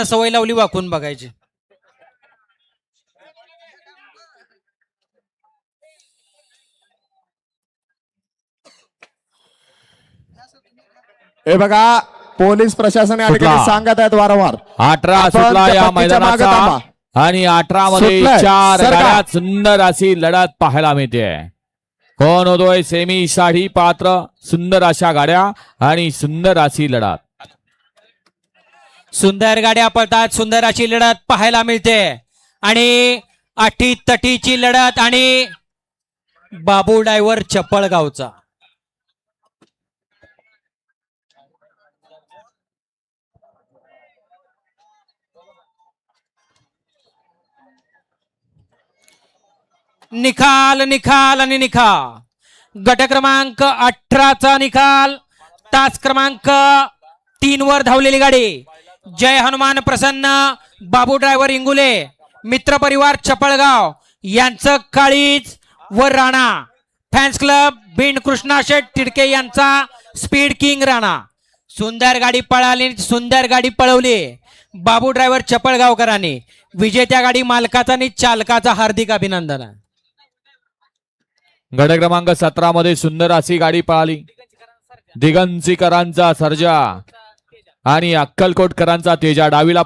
सवय लावली वाकून बघायची. हे बघा पोलीस प्रशासन या ठिकाणी सांगत आहेत वारंवार 18 सुटला या मैदानाचा आणि 18 मध्ये 4 गाड्या सुंदर अशी लढत पाहायला मिळते. कोण होतोय सेमी साठी पात्र सुंदर अशा गाड्या आणि सुंदर अशी लढत. सुंदर गाड्या पळतात, सुंदर अशी लढत पाहायला मिळते आणि अटी तटीची लढत आणि बाबू ड्रायव्हर चपळगावचा. निकाल निकाल आणि निकाल. गट क्रमांक 18चा निकाल. तास क्रमांक 3 वर धावलेली गाडी जय हनुमान प्रसन्न बाबू ड्रायव्हर इंगुले मित्र परिवार चपळगाव यांचं काळीज व राणा फॅन्स क्लब बिंड कृष्णा शेठ तिडके यांचा स्पीड किंग राणा. सुंदर गाडी पळाली, सुंदर गाडी पळवली बाबू ड्रायव्हर चपळगावकरांनी. विजेत्या गाडी मालकाचा आणि चालकाचा हार्दिक अभिनंदन. गट क्रमांक 17 मध्ये सुंदर अशी गाडी पळाली. दिगंजीकरांचा सर्जा आणि अक्कलकोटकरांचा तेजा. डावीला